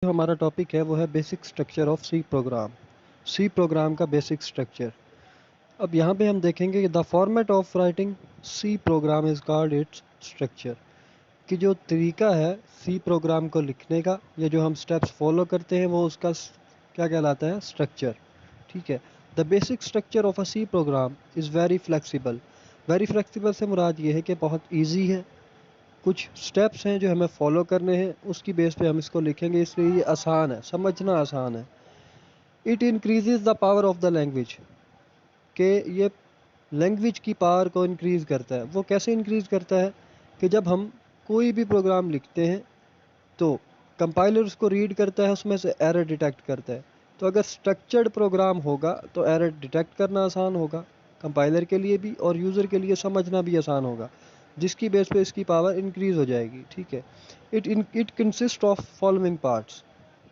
जो हमारा टॉपिक है वो है basic structure of C program. C program का बेसिक स्ट्रक्चर। अब यहाँ पे हम देखेंगे कि the format of writing C program is called its structure, कि जो तरीका है सी प्रोग्राम को लिखने का या जो हम स्टेप्स फॉलो करते हैं वो उसका क्या कहलाता है, स्ट्रक्चर। ठीक है। The basic structure of a C program is very flexible. Very flexible से मुराद ये है कि बहुत ईजी है, कुछ स्टेप्स हैं जो हमें फॉलो करने हैं, उसकी बेस पे हम इसको लिखेंगे, इसलिए ये आसान है, समझना आसान है। It increases the power of the language, के ये लैंग्वेज की पावर को इंक्रीज़ करता है। वो कैसे इंक्रीज़ करता है कि जब हम कोई भी प्रोग्राम लिखते हैं तो कंपाइलर उसको रीड करता है, उसमें से एरर डिटेक्ट करता है। तो अगर स्ट्रक्चर्ड प्रोग्राम होगा तो एरर डिटेक्ट करना आसान होगा कंपाइलर के लिए भी, और यूज़र के लिए समझना भी आसान होगा, जिसकी बेस पे इसकी पावर इंक्रीज़ हो जाएगी। ठीक है। It consist of following parts.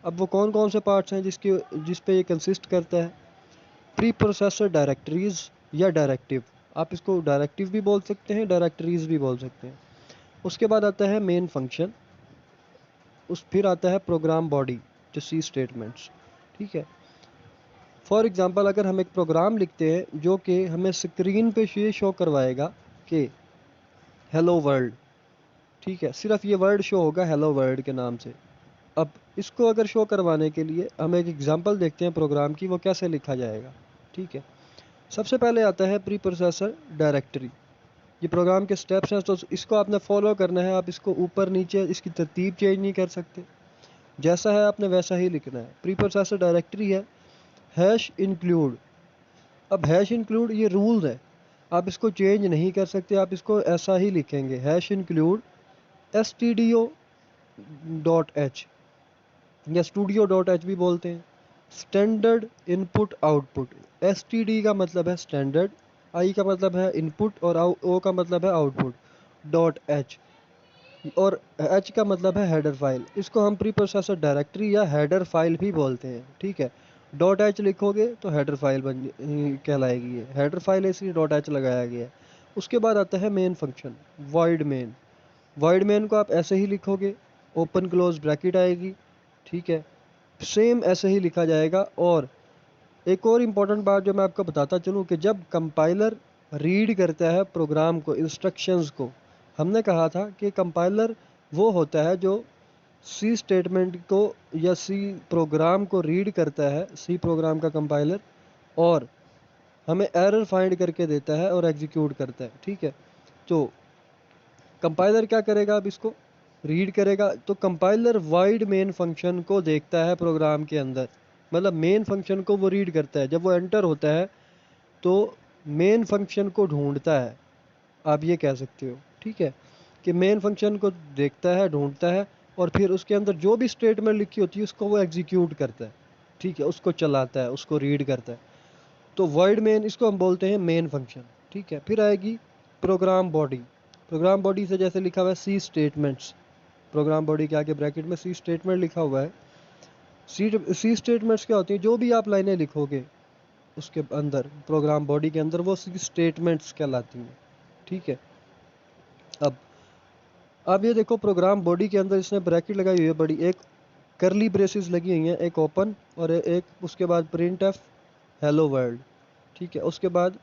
अब वो कौन कौन से पार्ट्स हैं जिस पे ये कंसिस्ट करता है? प्री प्रोसेसर डायरेक्टरीज या डायरेक्टिव, आप इसको डायरेक्टिव भी बोल सकते हैं, डायरेक्टरीज भी बोल सकते हैं। उसके बाद आता है मेन फंक्शन, फिर आता है प्रोग्राम बॉडी, जो सी स्टेटमेंट्स। ठीक है। फॉर एग्जांपल अगर हम एक प्रोग्राम लिखते हैं जो कि हमें स्क्रीन पे ये शो करवाएगा कि हेलो वर्ल्ड, ठीक है, सिर्फ ये वर्ड शो होगा हेलो वर्ल्ड के नाम से। अब इसको अगर शो करवाने के लिए हम एक एग्जांपल देखते हैं प्रोग्राम की, वो कैसे लिखा जाएगा। ठीक है। सबसे पहले आता है प्री प्रोसेसर डायरेक्टरी। ये प्रोग्राम के स्टेप्स हैं, तो इसको आपने फॉलो करना है। आप इसको ऊपर नीचे इसकी तरतीब चेंज नहीं कर सकते, जैसा है आपने वैसा ही लिखना है। प्री प्रोसेसर डायरेक्टरी है हैश इंक्लूड। अब हैश इंक्लूड ये रूल्स है, आप इसको चेंज नहीं कर सकते, आप इसको ऐसा ही लिखेंगे, हैश इंक्लूड stdio.h या studio.h भी बोलते हैं। स्टैंडर्ड इनपुट आउटपुट, std का मतलब है स्टैंडर्ड, i का मतलब है इनपुट और o का मतलब है आउटपुट, डॉट h और h का मतलब है हेडर फाइल। इसको हम प्री प्रोसेसर डायरेक्टरी या हेडर फाइल भी बोलते हैं। ठीक है। डॉट h लिखोगे तो हेडर फाइल कहलाएगी, ये हेडर फाइल है इसलिए डॉट h लगाया गया है। उसके बाद आता है main function, void main. Void main को आप ऐसे ही लिखोगे, ओपन क्लोज ब्रैकेट आएगी। ठीक है। सेम ऐसे ही लिखा जाएगा। और एक और इम्पॉर्टेंट बात जो मैं आपको बताता चलूँ कि जब कंपाइलर रीड करता है प्रोग्राम को, इंस्ट्रक्शंस को, हमने कहा था कि कंपाइलर वो होता है जो सी स्टेटमेंट को या सी प्रोग्राम को रीड करता है, सी प्रोग्राम का कंपाइलर, और हमें एरर फाइंड करके देता है और एग्जीक्यूट करता है। ठीक है। तो कंपाइलर क्या करेगा, अब इसको रीड करेगा, तो कंपाइलर वाइड मेन फंक्शन को देखता है प्रोग्राम के अंदर, मतलब मेन फंक्शन को वो रीड करता है। जब वो एंटर होता है तो मेन फंक्शन को ढूंढता है, आप ये कह सकते हो। ठीक है, कि मेन फंक्शन को देखता है, ढूंढता है, और फिर उसके अंदर जो भी स्टेटमेंट लिखी होती है उसको वो एग्जीक्यूट करता है। ठीक है, उसको चलाता है, उसको रीड करता है। तो वर्ड मेन, इसको हम बोलते हैं मेन फंक्शन। ठीक है। फिर आएगी प्रोग्राम बॉडी। प्रोग्राम बॉडी से जैसे लिखा हुआ है सी स्टेटमेंट्स, प्रोग्राम बॉडी के आगे ब्रैकेट में सी स्टेटमेंट लिखा हुआ है। सी स्टेटमेंट्स क्या होती हैं, जो भी आप लाइनें लिखोगे उसके अंदर, प्रोग्राम बॉडी के अंदर, वो सी स्टेटमेंट्स कहलाती हैं। ठीक है। अब ये देखो प्रोग्राम बॉडी के अंदर इसने ब्रैकेट लगाई हुई है बड़ी, एक करली ब्रेसेस लगी हुई हैं, एक ओपन और एक उसके बाद प्रिंट एफ हेलो वर्ल्ड। ठीक है। उसके बाद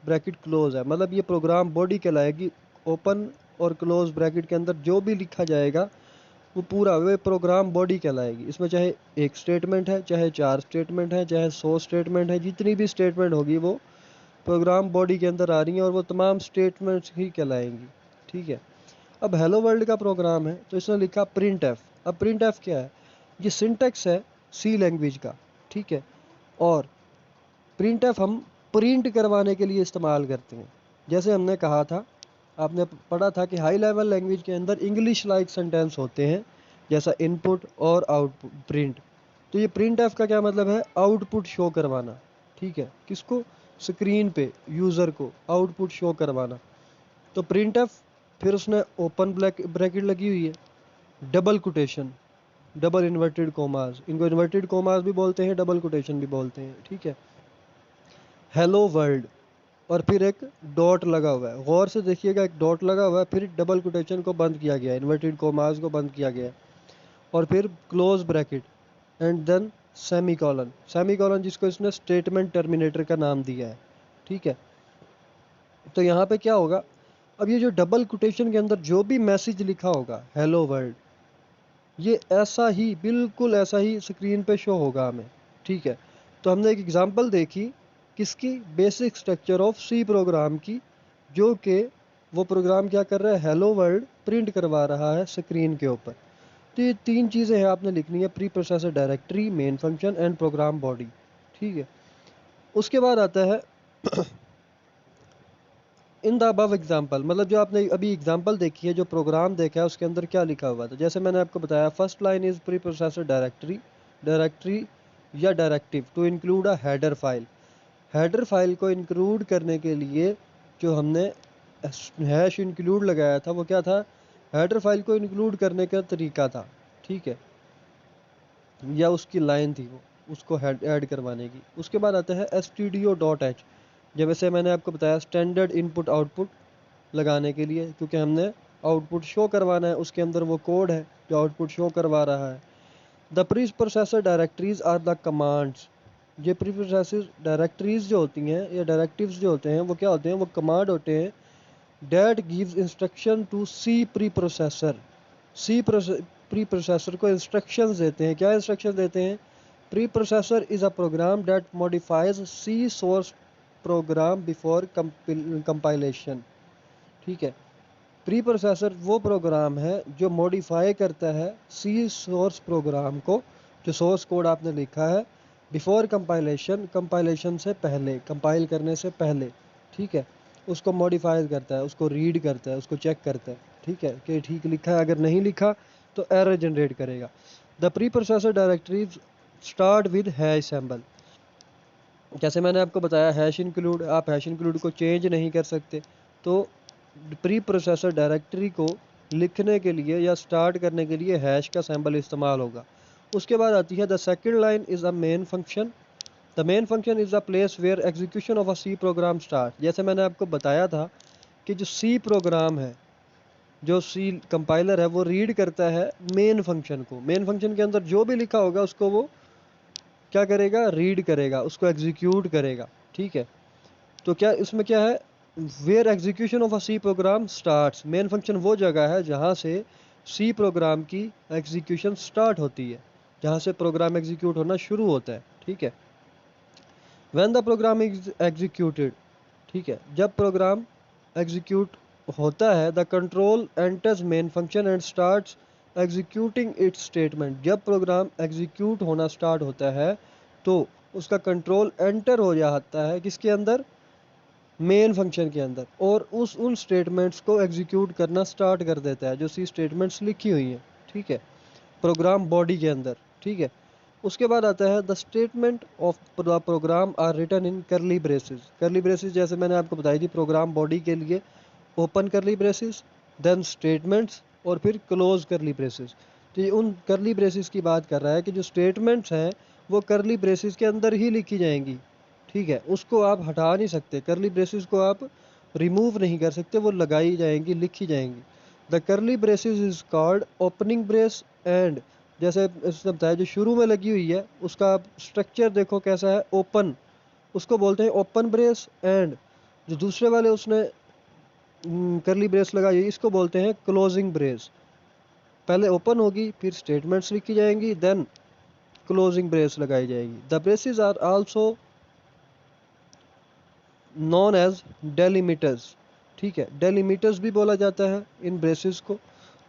ब्रैकेट क्लोज है, मतलब ये प्रोग्राम बॉडी कहलाएगी। ओपन और क्लोज ब्रैकेट के अंदर जो भी लिखा जाएगा वो पूरा वे प्रोग्राम बॉडी कहलाएगी। इसमें चाहे एक स्टेटमेंट है, चाहे 4 स्टेटमेंट है, चाहे 100 स्टेटमेंट है, जितनी भी स्टेटमेंट होगी वो प्रोग्राम बॉडी के अंदर आ रही हैं और वो तमाम स्टेटमेंट्स ही कहलाएंगी। ठीक है। अब हेलो वर्ल्ड का प्रोग्राम है तो इसने लिखा प्रिंट एफ। अब प्रिंट एफ क्या है, ये सिंटेक्स है सी लैंग्वेज का। ठीक है। और प्रिंट एफ हम प्रिंट करवाने के लिए इस्तेमाल करते हैं। जैसे हमने कहा था, आपने पढ़ा था कि हाई लेवल लैंग्वेज के अंदर इंग्लिश लाइक सेंटेंस होते हैं, जैसा इनपुट और आउटपुट प्रिंट। तो ये प्रिंट एफ का क्या मतलब है, आउटपुट शो करवाना। ठीक है, किसको, स्क्रीन पे यूज़र को आउटपुट शो करवाना। तो प्रिंट एफ, फिर उसने ओपन ब्रैकेट लगी हुई है, double quotation, double inverted commas, इनको इन्वर्टेड कोमास भी बोलते हैं, डबल कोटेशन भी बोलते हैं। ठीक है। हेलो वर्ल्ड, और फिर एक डॉट लगा हुआ है, गौर से देखिएगा, एक डॉट लगा हुआ है, फिर डबल कोटेशन को बंद किया गया है, इन्वर्टेड कोमास को बंद किया गया है, और फिर close bracket. And then semicolon, semicolon जिसको इसने स्टेटमेंट टर्मिनेटर का नाम दिया है, ठीक है। तो यहाँ पे क्या होगा, अब ये जो डबल कोटेशन के अंदर जो भी मैसेज लिखा होगा हेलो वर्ल्ड, ये ऐसा ही बिल्कुल ऐसा ही स्क्रीन पे शो होगा हमें, ठीक है। तो हमने एक एग्जांपल देखी किसकी, basic structure of C program की, जो कि वो प्रोग्राम क्या कर रहा है, हेलो वर्ल्ड प्रिंट करवा रहा है स्क्रीन के ऊपर। तो ये तीन चीज़ें हैं आपने लिखनी है, preprocessor directory, main function and program body, ठीक है। उसके बाद आता है इन द अबव एग्जाम्पल, मतलब जो आपने अभी एग्जाम्पल देखी है, जो प्रोग्राम देखा है उसके अंदर क्या लिखा हुआ था। जैसे मैंने आपको बताया, first line is preprocessor directory, directory या directive to include a header file, header file को इंक्लूड करने के लिए जो हमने हैश इंक्लूड लगाया था वो क्या था, हेडर फाइल को इंक्लूड करने का तरीका था, ठीक है, या उसकी लाइन थी वो, उसको ऐड करवाने की। उसके बाद आता है stdio.h, जैसे मैंने आपको बताया स्टैंडर्ड इनपुट आउटपुट लगाने के लिए, क्योंकि हमने आउटपुट शो करवाना है, उसके अंदर वो कोड है जो आउटपुट शो करवा रहा है। The preprocessor directories are the commands, ये प्री प्रोसेसर डायरेक्टरीज जो होती हैं या डायरेक्टिव्स जो होते हैं वो क्या होते हैं, वो कमांड होते हैं that gives instruction to C preprocessor, C preprocessor को इंस्ट्रक्शंस देते हैं। क्या इंस्ट्रक्शन देते हैं, preprocessor is a program that modifies C source program before compilation, ठीक है। प्री प्रोसेसर वो प्रोग्राम है जो मॉडिफाई करता है सी सोर्स प्रोग्राम को, जो सोर्स कोड आपने लिखा है, बिफोर कंपाइलेशन, कंपाइलेशन से पहले, कंपाइल करने से पहले, ठीक है। उसको मॉडिफाई करता है, उसको रीड करता है, उसको चेक करता है, ठीक है, कि ठीक लिखा है, अगर नहीं लिखा तो एरर जनरेट करेगा। The preprocessor directory start with hash symbol, जैसे मैंने आपको बताया हैश इंक्लूड, आप हैश इंक्लूड को चेंज नहीं कर सकते, तो प्री प्रोसेसर डायरेक्टरी को लिखने के लिए या स्टार्ट करने के लिए हैश का सिंबल इस्तेमाल होगा। उसके बाद आती है the second line is a main function, the main function is a place where execution of a C program start. जैसे मैंने आपको बताया था कि जो सी प्रोग्राम है, जो सी कंपाइलर है, वो रीड करता है मेन फंक्शन को, मेन फंक्शन के अंदर जो भी लिखा होगा उसको वो क्या करेगा, रीड करेगा, उसको एग्जीक्यूट करेगा, ठीक है। तो क्या इसमें क्या है, where execution of a C program starts, main function वो जगह है जहाँ से सी प्रोग्राम की एग्जीक्यूशन स्टार्ट होती है, जहाँ से प्रोग्राम एग्जीक्यूट होना शुरू होता है, ठीक है। When the program is executed, ठीक है, जब प्रोग्राम एग्जीक्यूट होता है, the control enters main function and starts executing its statement, जब प्रोग्राम एग्जीक्यूट होना स्टार्ट होता है तो उसका कंट्रोल एंटर हो जाता है किसके अंदर, मेन फंक्शन के अंदर, और उन स्टेटमेंट्स को एग्जीक्यूट करना स्टार्ट कर देता है जो सी स्टेटमेंट्स लिखी हुई हैं, ठीक है, प्रोग्राम बॉडी के अंदर, ठीक है। उसके बाद आता है the statement of the program are written in curly braces, करली ब्रेसेस जैसे मैंने आपको बताई थी प्रोग्राम बॉडी के लिए, ओपन करली ब्रेसेस, देन स्टेटमेंट्स, और फिर क्लोज करली ब्रेसेस। तो ये उन करली ब्रेसेस की बात कर रहा है कि जो स्टेटमेंट्स हैं वो करली ब्रेसेस के अंदर ही लिखी जाएंगी, ठीक है, उसको आप हटा नहीं सकते, करली ब्रेसेस को आप रिमूव नहीं कर सकते, वो लगाई जाएंगी, लिखी जाएंगी। द करली braces is called opening brace and, जैसे इसने बताया जो शुरू में लगी हुई है उसका स्ट्रक्चर देखो कैसा है, ओपन, उसको बोलते हैं ओपन ब्रेस, एंड जो दूसरे वाले उसने करली ब्रेस लगाई है इसको बोलते हैं क्लोजिंग ब्रेस। पहले ओपन होगी, फिर स्टेटमेंट्स लिखी जाएंगी, देन क्लोजिंग ब्रेस लगाई जाएगी। The braces are also known as delimiters, ठीक है, डेलीमीटर्स भी बोला जाता है इन ब्रेसेस को।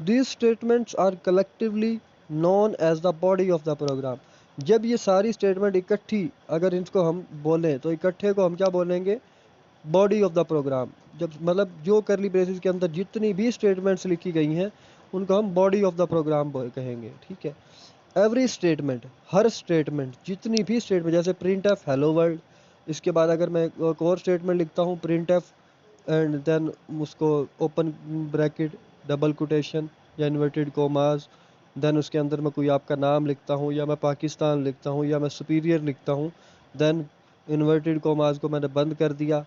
These statements are collectively known as the body of the program, जब ये सारी स्टेटमेंट इकट्ठी अगर इनको हम बोलें तो इकट्ठे को हम क्या बोलेंगे, बॉडी ऑफ द प्रोग्राम। जब मतलब जो करली ब्रेसेस के अंदर जितनी भी स्टेटमेंट्स लिखी गई हैं उनको हम बॉडी ऑफ द प्रोग्राम कहेंगे, ठीक है। एवरी स्टेटमेंट, हर स्टेटमेंट, जितनी भी स्टेटमेंट, जैसे प्रिंट एफ हेलो वर्ल्ड, इसके बाद अगर मैं एक और स्टेटमेंट लिखता हूँ प्रिंट एफ एंड देन उसको ओपन ब्रैकेट डबल कोटेशन या इन्वर्टेड कोमास, देन उसके अंदर मैं कोई आपका नाम लिखता हूँ या मैं पाकिस्तान लिखता हूँ या मैं सुपीरियर लिखता हूँ, देन इन्वर्टेड कोमास को मैंने बंद कर दिया,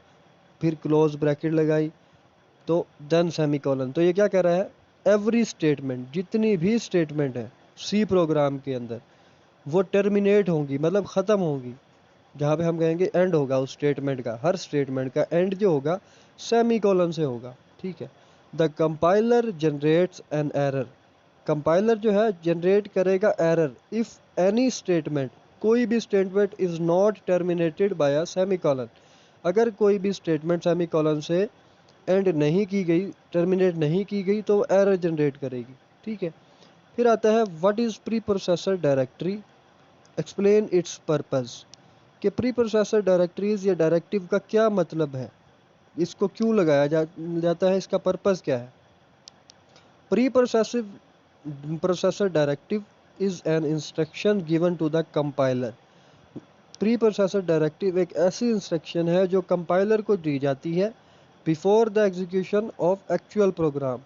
फिर क्लोज ब्रैकेट लगाई, तो देन सेमीकोलन। तो ये क्या कह रहा है, एवरी स्टेटमेंट, जितनी भी स्टेटमेंट है सी प्रोग्राम के अंदर, वो टर्मिनेट होंगी, मतलब ख़त्म होंगी। जहाँ पे हम कहेंगे एंड होगा उस स्टेटमेंट का, हर स्टेटमेंट का एंड जो होगा सेमी कॉलन से होगा, ठीक है। The compiler generates an error, compiler जो है जनरेट करेगा एरर इफ़ एनी स्टेटमेंट, कोई भी statement is not terminated bye a semi colon, अगर कोई भी स्टेटमेंट सेमी कॉलन से एंड नहीं की गई, टर्मिनेट नहीं की गई, तो एरर जनरेट करेगी, ठीक है। फिर आता है what is pre processor directory, explain it's purpose, कि प्री प्रोसेसर डायरेक्टरीज या डायरेक्टिव का क्या मतलब है, इसको क्यों लगाया जाता है, इसका पर्पस क्या है। Preprocessor directive is an instruction given to the compiler, preprocessor directive एक ऐसी इंस्ट्रक्शन है जो कंपाइलर को दी जाती है before the execution of actual program,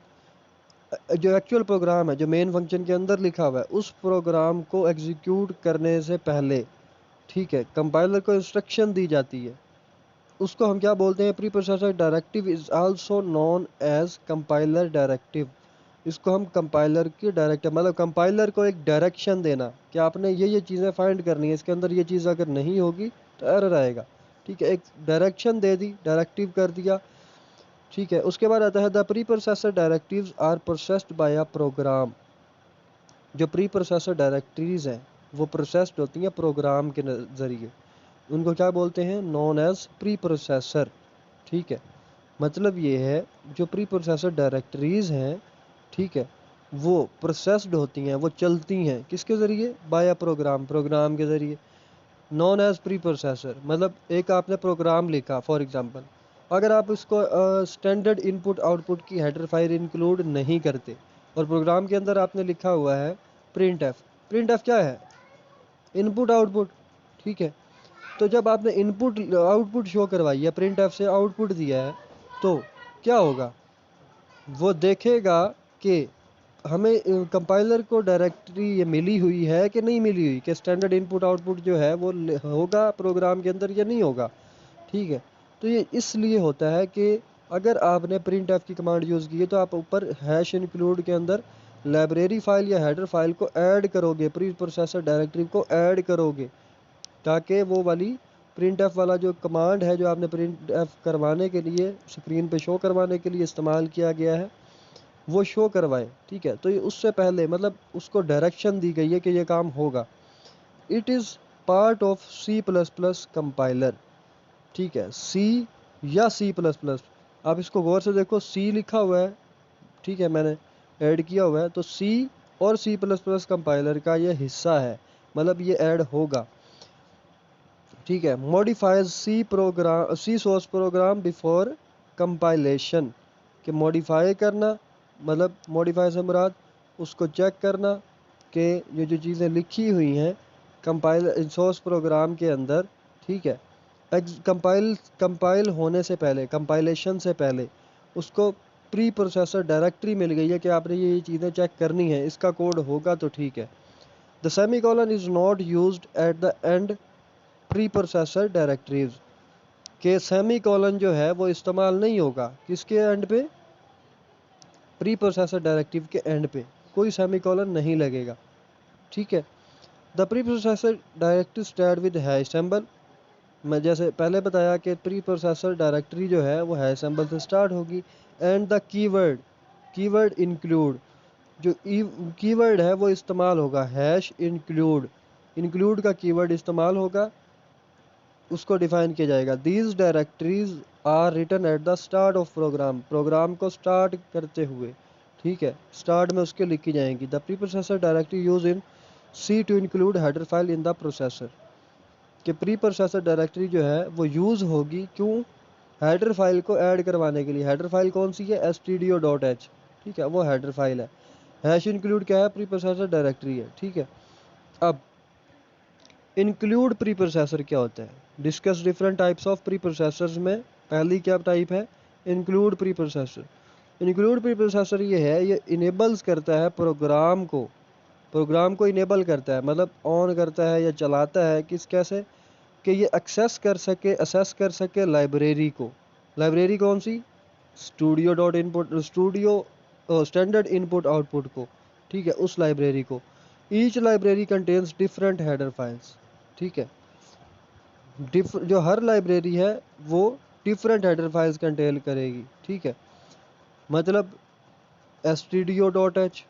जो एक्चुअल प्रोग्राम है जो मेन फंक्शन के अंदर लिखा हुआ है उस प्रोग्राम को एग्जीक्यूट करने से पहले, ठीक है, कंपाइलर को इंस्ट्रक्शन दी जाती है, उसको हम क्या बोलते हैं, preprocessor directive is also known as compiler directive, इसको हम कंपाइलर की डायरेक्टिव, मतलब कंपाइलर को एक डायरेक्शन देना कि आपने ये चीज़ें फाइंड करनी है, इसके अंदर ये चीज़ अगर नहीं होगी तो एरर आएगा, ठीक है, एक डायरेक्शन दे दी, डायरेक्टिव कर दिया, ठीक है। उसके बाद आता है the preprocessor directives are processed by a program, जो प्री प्रोसेसर डायरेक्टरीज हैं वो प्रोसेस्ड होती हैं प्रोग्राम के ज़रिए, उनको क्या बोलते हैं, नॉन एज प्री प्रोसेसर, ठीक है। मतलब ये है जो प्री प्रोसेसर डायरेक्टरीज हैं, ठीक है, वो प्रोसेस्ड होती हैं, वो चलती हैं किसके ज़रिए, बाय प्रोग्राम, प्रोग्राम के ज़रिए, नॉन एज प्री प्रोसेसर। मतलब एक आपने प्रोग्राम लिखा फॉर एग्जांपल, अगर आप इसको स्टैंडर्ड इनपुट आउटपुट की हेडर फाइल इंक्लूड नहीं करते और प्रोग्राम के अंदर आपने लिखा हुआ है प्रिंट एफ, प्रिंट एफ क्या है, इनपुट आउटपुट, ठीक है। तो जब आपने इनपुट आउटपुट शो करवाई है, प्रिंट एफ से आउटपुट दिया है, तो क्या होगा, वो देखेगा कि हमें कंपाइलर को डायरेक्टरी ये मिली हुई है कि नहीं मिली हुई, कि स्टैंडर्ड इनपुट आउटपुट जो है वो होगा प्रोग्राम के अंदर या नहीं होगा, ठीक है। तो ये इसलिए होता है कि अगर आपने प्रिंट एफ की कमांड यूज़ की है तो आप ऊपर हैश इंक्लूड के अंदर लाइब्रेरी फाइल या हेडर फाइल को ऐड करोगे, प्री प्रोसेसर डायरेक्टरी को ऐड करोगे, ताकि वो वाली प्रिंट एफ वाला जो कमांड है जो आपने प्रिंट एफ करवाने के लिए स्क्रीन पे शो करवाने के लिए इस्तेमाल किया गया है वो शो करवाए, ठीक है। तो ये उससे पहले मतलब उसको डायरेक्शन दी गई है कि ये काम होगा। It is part of C plus plus compiler, ठीक है, सी या सी प्लस प्लस, आप इसको गौर से देखो, सी लिखा हुआ है, ठीक है, मैंने ऐड किया हुआ है, तो सी और सी प्लस प्लस कंपाइलर का ये हिस्सा है, मतलब ये ऐड होगा, ठीक है। मॉडिफाइज सी प्रोग्राम, सी सोर्स प्रोग्राम बिफोर कंपाइलेशन, कि मॉडिफाई करना, मतलब मॉडिफाई से मुराद उसको चेक करना कि ये जो चीज़ें लिखी हुई हैं कंपाइल सोर्स प्रोग्राम के अंदर, ठीक है, कंपाइल होने से पहले, कंपाइलेशन से पहले उसको प्री प्रोसेसर डायरेक्टरी मिल गई है कि आपने ये चीज़ें चेक करनी है, इसका कोड होगा तो ठीक है। The semi colon is not used at the end pre processor directories, के सेमी कॉलन जो है वो इस्तेमाल नहीं होगा किसके एंड पे, प्री प्रोसेसर डायरेक्टिव के एंड पे कोई सेमी कॉलन नहीं लगेगा, ठीक है। The preprocessor directive start with hash symbol, मैं जैसे पहले बताया कि प्री प्रोसेसर डायरेक्टरी जो है वो हैश सिंबल से स्टार्ट होगी। And the keyword, keyword include, जो कीवर्ड है वो इस्तेमाल होगा हैश इंक्लूड, इंक्लूड का कीवर्ड इस्तेमाल होगा, उसको डिफाइन किया जाएगा। These directories are written at the start of program, program को स्टार्ट करते हुए, ठीक है, स्टार्ट में उसके लिखी जाएंगी। The preprocessor directory use in C to include header file in the processor, कि प्री प्रोसेसर डायरेक्टरी जो है वो यूज़ होगी क्यों, हेडर फाइल को ऐड करवाने के लिए। हेडर फाइल कौन सी है, stdio.h, ठीक है, वो हेडर फाइल है। हैश इंक्लूड क्या है, प्री प्रोसेसर डायरेक्टरी है, ठीक है। अब इंक्लूड प्री प्रोसेसर क्या होता है, discuss different types of pre processors में पहली क्या टाइप है, include pre processor. Include pre processor ये है, ये इनेबल्स करता है प्रोग्राम को, प्रोग्राम को इनेबल करता है, मतलब ऑन करता है या चलाता है किस कैसे, कि ये एक्सेस कर सके, असेस कर सके लाइब्रेरी को। लाइब्रेरी कौन सी, studio dot input, studio standard input output को, ठीक है, उस लाइब्रेरी को। Each library contains different header files, ठीक है। जो हर लाइब्रेरी है वो डिफरेंट हेडर फाइल्स कंटेन करेगी, ठीक है। मतलब stdio.h,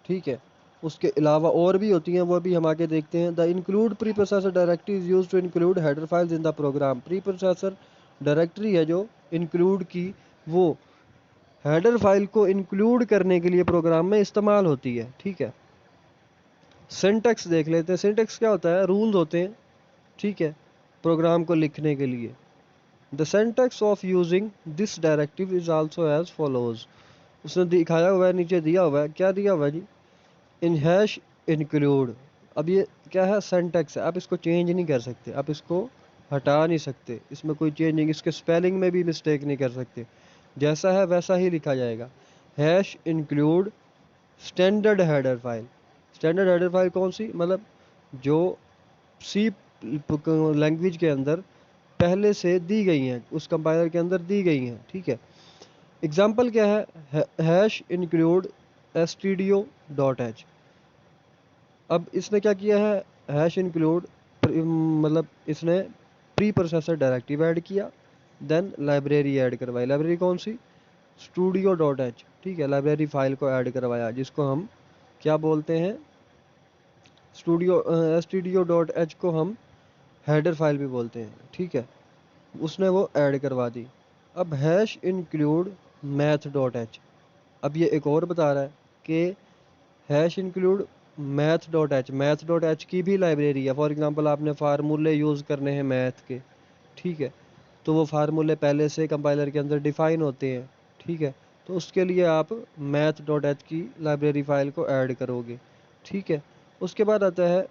ठीक है। उसके अलावा और भी होती हैं, वो भी हम आगे देखते हैं। The include preprocessor directory is use to include header files in the program. Preprocessor directory है जो इंक्लूड की, वो हेडर फाइल को इंक्लूड करने के लिए प्रोग्राम में इस्तेमाल होती है, ठीक है। सिंटैक्स देख लेते हैं। सिंटैक्स क्या होता है? रूल्स होते हैं, ठीक है, प्रोग्राम को लिखने के लिए। The syntax of using this directive is also as follows. उसने दिखाया हुआ है, नीचे दिया हुआ है, क्या दिया हुआ है जी? इन हैश इंक्लूड। अब ये क्या है? सिंटैक्स है, आप इसको चेंज नहीं कर सकते, आप इसको हटा नहीं सकते, इसमें कोई चेंज नहीं, इसके स्पेलिंग में भी मिस्टेक नहीं कर सकते, जैसा है वैसा ही लिखा जाएगा। Hash include standard header file. Standard header file कौन सी? मतलब जो सी लैंग्वेज के अंदर पहले से दी गई हैं, उस कंपाइलर के अंदर दी गई हैं, ठीक है। एग्जाम्पल क्या है? Hash include stdio.h। अब इसने क्या किया है? हैश इंक्लूड मतलब इसने प्री प्रोसेसर डायरेक्टिव ऐड किया, देन लाइब्रेरी ऐड करवाई। लाइब्रेरी कौन सी? studio.h, ठीक है। लाइब्रेरी फाइल को ऐड करवाया, जिसको हम क्या बोलते हैं? stdio.h को हम हेडर फाइल भी बोलते हैं, ठीक है। उसने वो ऐड करवा दी। अब हैश इंक्लूड math.h। अब ये एक और बता रहा है कि हैश इंक्लूड math.h। math.h की भी लाइब्रेरी है। फॉर एग्जांपल आपने फार्मूले यूज़ करने हैं मैथ के, ठीक है, तो वो फार्मूले पहले से कंपाइलर के अंदर डिफाइन होते हैं, ठीक है। तो उसके लिए आप math.h की लाइब्रेरी फाइल को ऐड करोगे, ठीक है। उसके बाद आता है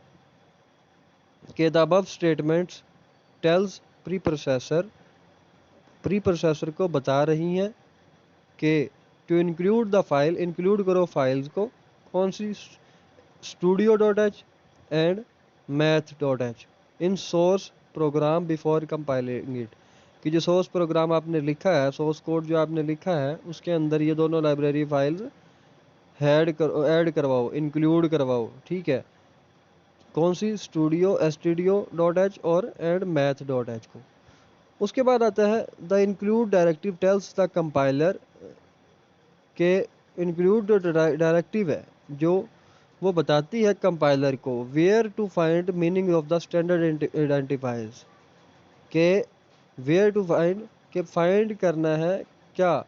कि the above statements tells preprocessor को बता रही हैं कि to include the file, include करो फाइल्स को, कौन सी? studio.h and math.h in source program before compiling it. कि जो सोर्स प्रोग्राम आपने लिखा है, सोर्स कोड जो आपने लिखा है, उसके अंदर ये दोनों लाइब्रेरी फाइल्स ऐड करवाओ, इंक्लूड करवाओ, ठीक है। कौन सी? stdio.h और एंड math.h को। उसके बाद आता है the include directive tells the compiler के, इंक्लूड डायरेक्टिव है जो वो बताती है कंपाइलर को where to find meaning of the standard identifiers, के वेयर टू फाइंड, के फाइंड करना है क्या?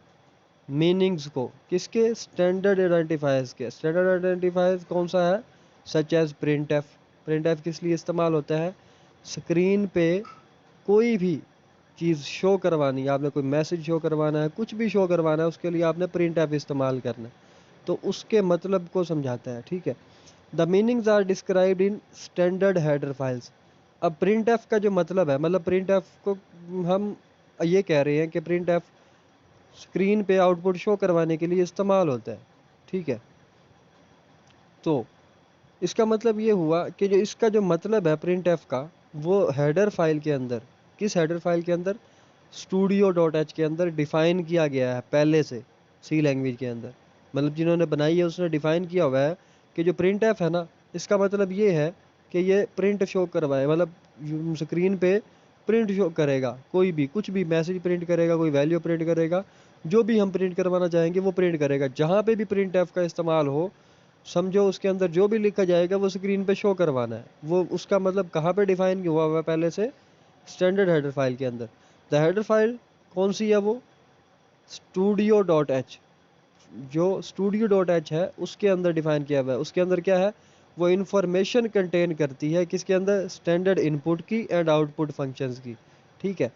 मीनिंग्स को, किसके? स्टैंडर्ड आइडेंटिफायर्स के। स्टैंडर्ड आइडेंटिफायर्स कौन सा है? Such as printf. Printf किस लिए इस्तेमाल होता है? स्क्रीन पे कोई भी चीज़ शो करवानी है, आपने कोई मैसेज शो करवाना है, कुछ भी शो करवाना है, उसके लिए आपने प्रिंट एफ इस्तेमाल करना है, तो उसके मतलब को समझाता है, ठीक है। The meanings are described in standard header files. अब प्रिंट एफ का जो मतलब है, मतलब प्रिंट एफ को हम ये कह रहे हैं कि प्रिंट एफ स्क्रीन पे आउटपुट शो करवाने के लिए इस्तेमाल होता है, ठीक है। तो इसका मतलब ये हुआ कि जो इसका जो मतलब है प्रिंट एफ का, वो हेडर फाइल के अंदर, किस हेडर फाइल के अंदर? studio.h के अंदर डिफाइन किया गया है पहले से, सी लैंग्वेज के अंदर। मतलब जिन्होंने बनाई है उसने डिफाइन किया हुआ है कि जो प्रिंट एफ है ना, इसका मतलब ये है कि ये प्रिंट शो करवाए, मतलब स्क्रीन पे प्रिंट शो करेगा, कोई भी कुछ भी मैसेज प्रिंट करेगा, कोई वैल्यू प्रिंट करेगा, जो भी हम प्रिंट करवाना चाहेंगे वो प्रिंट करेगा। जहाँ पे भी प्रिंट एफ का इस्तेमाल हो, समझो उसके अंदर जो भी लिखा जाएगा वो स्क्रीन पे शो करवाना है। वो उसका मतलब कहाँ पे डिफाइन हुआ हुआ है पहले से? स्टैंडर्ड हेडर फाइल के अंदर। द हेडर फाइल कौन सी है? वो studio.h। जो studio.h है उसके अंदर डिफाइन किया हुआ है। उसके अंदर क्या है? वो इंफॉर्मेशन कंटेन करती है, किसके अंदर? स्टैंडर्ड इनपुट की एंड आउटपुट फंक्शंस की, ठीक है।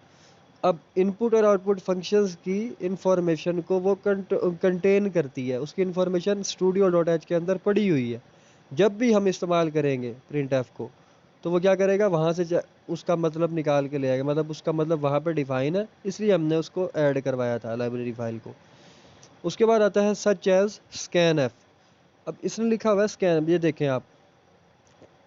अब इनपुट और आउटपुट फंक्शंस की इंफॉर्मेशन को वो कंटेन करती है, उसकी इंफॉर्मेशन studio.h के अंदर पड़ी हुई है। जब भी हम इस्तेमाल करेंगे प्रिंट एफ को, तो वो क्या करेगा? वहाँ से उसका मतलब निकाल के ले आएगा, मतलब उसका मतलब वहाँ पे डिफाइन है, इसलिए हमने उसको ऐड करवाया था लाइब्रेरी फाइल को। उसके बाद आता है सच एज स्कैन एफ। अब इसने लिखा हुआ है स्कैन, ये देखें आप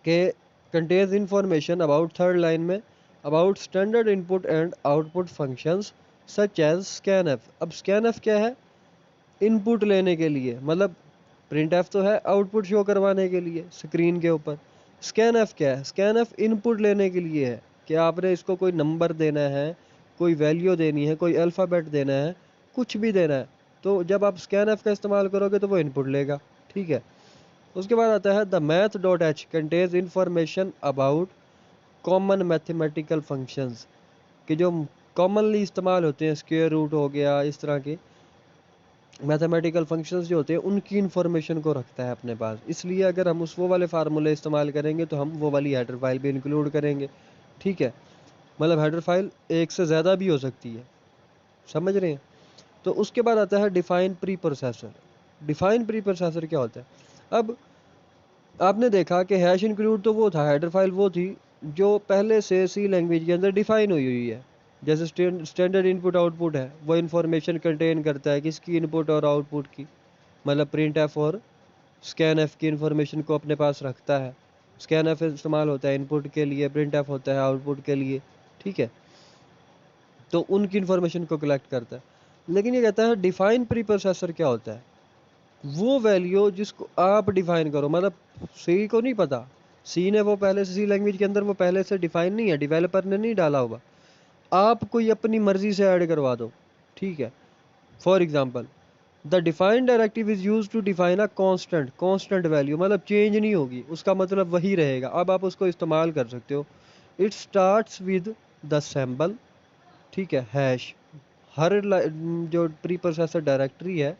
के contains information about, third line में, about standard input and output functions such as scan f. अब स्कैन एफ क्या है? इनपुट लेने के लिए, मतलब प्रिंट एफ तो है आउटपुट शो करवाने के लिए स्क्रीन के ऊपर। स्कैन एफ क्या है? स्कैन एफ इनपुट लेने के लिए है कि आपने इसको कोई नंबर देना है, कोई वैल्यू देनी है, कोई अल्फ़ाबेट देना है, कुछ भी देना है, तो जब आप स्कैन एफ का इस्तेमाल करोगे तो वो इनपुट लेगा। ठीक है। उसके बाद आता है the math dot H contains information about common mathematical functions, कि जो कॉमनली इस्तेमाल होते हैं, स्क्वायर रूट हो गया, इस तरह के मैथमेटिकल फंक्शंस जो होते हैं उनकी इन्फॉर्मेशन को रखता है अपने पास। इसलिए अगर हम उस वो वाले फार्मूले इस्तेमाल करेंगे तो हम वो वाली हेडर फाइल भी इंक्लूड करेंगे। ठीक है, मतलब हेडर फाइल एक से ज़्यादा भी हो सकती है, समझ रहे हैं। तो उसके बाद आता है define pre processor. Define preprocessor क्या होता है? अब आपने देखा कि हैश इंक्लूड तो वो था, हेडर फाइल वो थी जो पहले से सी लैंग्वेज के अंदर डिफाइन हुई हुई है। जैसे स्टैंडर्ड इनपुट आउटपुट है, वो इन्फॉर्मेशन कंटेन करता है किसकी, इनपुट और आउटपुट की, मतलब प्रिंट एफ और स्कैन एफ की इन्फॉर्मेशन को अपने पास रखता है। स्कैन एफ इस्तेमाल होता है इनपुट के लिए, प्रिंट एफ होता है आउटपुट के लिए। ठीक है, तो उनकी इन्फॉर्मेशन को कलेक्ट करता है। लेकिन ये कहता है डिफाइन प्री प्रोसेसर क्या होता है? वो वैल्यू जिसको आप डिफाइन करो, मतलब सी को नहीं पता, सी ने वो पहले से सी लैंग्वेज के अंदर वो पहले से डिफाइन नहीं है, डेवलपर ने नहीं डाला होगा, आप कोई अपनी मर्जी से ऐड करवा दो। ठीक है, for example the defined directive is use to define a constant, constant value मतलब चेंज नहीं होगी, उसका मतलब वही रहेगा, अब आप उसको इस्तेमाल कर सकते हो। It starts with the symbol, ठीक है, हैश। हर जो प्री प्रोसेसर डायरेक्टरी है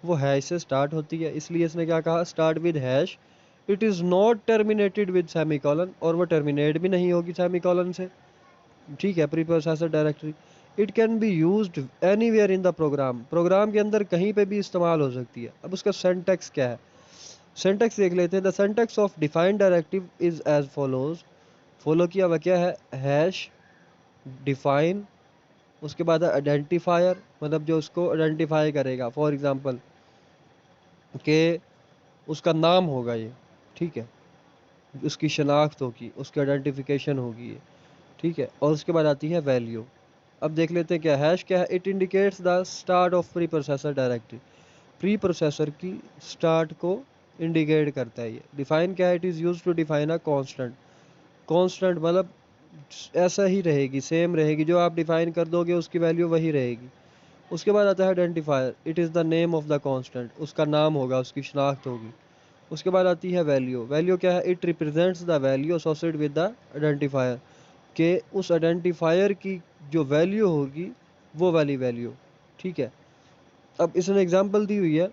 वो हैश से स्टार्ट होती है, इसलिए इसने क्या कहा, start with hash. It is not terminated with semicolon, और वो टर्मिनेट भी नहीं होगी सेमीकॉलन से। ठीक है, preprocessor directory. It can be used anywhere in the program, program के अंदर कहीं पे भी इस्तेमाल हो सकती है। अब उसका सिंटैक्स क्या है, सिंटैक्स देख लेते हैं। The syntax of defined directive is as follows. Follow किया हुआ क्या है, हैश, डिफाइन, उसके बाद आइडेंटिफायर, मतलब जो उसको आइडेंटिफाई करेगा, फॉर एग्जांपल कि उसका नाम होगा ये, ठीक है, उसकी शनाख्त होगी, उसकी आइडेंटिफिकेशन होगी ये। ठीक है, और उसके बाद आती है वैल्यू। अब देख लेते हैं क्या हैश क्या है। It indicates the start of preprocessor directory, preprocessor की स्टार्ट को इंडिकेट करता है ये। डिफाइन क्या है, it is use to define a constant, constant मतलब ऐसा ही रहेगी, सेम रहेगी, जो आप डिफाइन कर दोगे उसकी वैल्यू वही रहेगी। उसके बाद आता है identifier, it is the name of the constant, उसका नाम होगा, उसकी शनाख्त होगी। उसके बाद आती है वैल्यू। वैल्यू क्या है, it represents the value associated with the identifier, के उस आइडेंटिफायर की जो वैल्यू होगी वो वाली वैल्यू। ठीक है, अब इसने एग्जांपल दी हुई है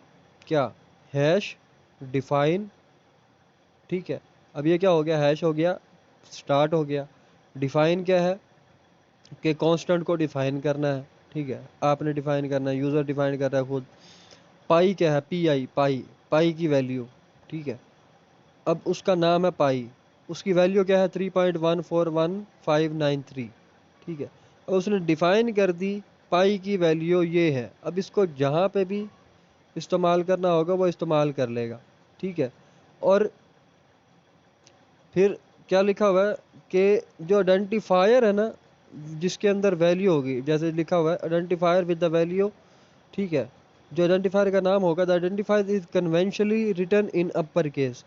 क्या, हैश, डिफाइन। ठीक है, अब ये क्या हो गया, हैश हो गया, स्टार्ट हो गया। डिफाइन क्या है कि कांस्टेंट को डिफाइन करना है। ठीक है, आपने डिफाइन करना है, यूज़र डिफाइन कर रहा है खुद। पाई क्या है, पी आई, पाई, पाई की वैल्यू। ठीक है, अब उसका नाम है पाई, उसकी वैल्यू क्या है, 3.141593। ठीक है, अब उसने डिफाइन कर दी पाई की वैल्यू ये है, अब इसको जहाँ पे भी इस्तेमाल करना होगा वो इस्तेमाल कर लेगा। ठीक है, और फिर क्या लिखा हुआ है कि जो आइडेंटिफायर है ना, जिसके अंदर वैल्यू होगी, जैसे लिखा हुआ है आइडेंटिफायर विद द वैल्यू। ठीक है, जो आइडेंटिफायर का नाम होगा, the identifier is conventionally written in upper case.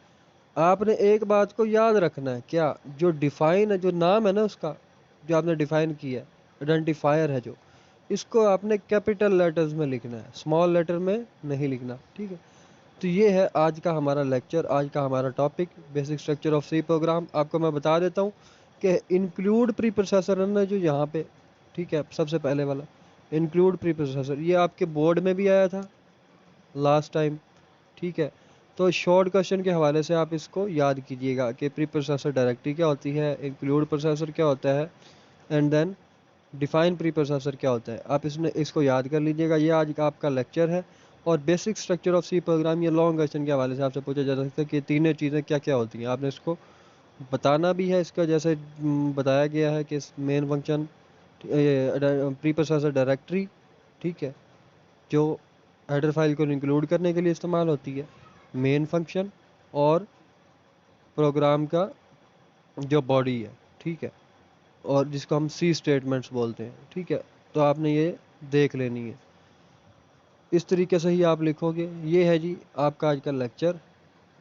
आपने एक बात को याद रखना है क्या, जो डिफाइन है, जो नाम है ना उसका, जो आपने डिफाइन किया है, आइडेंटिफायर है जो, इसको आपने कैपिटल लेटर्स में लिखना है, स्मॉल लेटर में नहीं लिखना। ठीक है, तो ये है आज का हमारा लेक्चर, आज का हमारा topic, basic structure of C program. आपको मैं बता देता हूँ कि इंक्लूड प्री प्रोसेसर है ना जो यहाँ पे, ठीक है, सबसे पहले वाला इंक्लूड प्री प्रोसेसर, ये आपके बोर्ड में भी आया था लास्ट टाइम। ठीक है, तो शॉर्ट क्वेश्चन के हवाले से आप इसको याद कीजिएगा कि प्री प्रोसेसर डायरेक्टरी क्या होती है, इंक्लूड प्रोसेसर क्या होता है, and then define preprocessor क्या होता है। आप इसको याद कर लीजिएगा, ये आज का आपका लेक्चर है। और basic structure of C program, ये लॉन्ग क्वेश्चन के हवाले से आपसे पूछा जा सकता है कि तीनों चीज़ें क्या क्या होती हैं, आपने इसको बताना भी है। इसका जैसे बताया गया है कि main function, pre processor directory, ठीक है, जो हेडर फाइल को इंक्लूड करने के लिए इस्तेमाल होती है, मेन फंक्शन, और प्रोग्राम का जो बॉडी है। ठीक है, और जिसको हम सी स्टेटमेंट्स बोलते हैं। ठीक है, तो आपने ये देख लेनी है। इस तरीके से ही आप लिखोगे। ये है जी आपका आज का लेक्चर।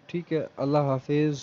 ठीक है, अल्लाह हाफिज़।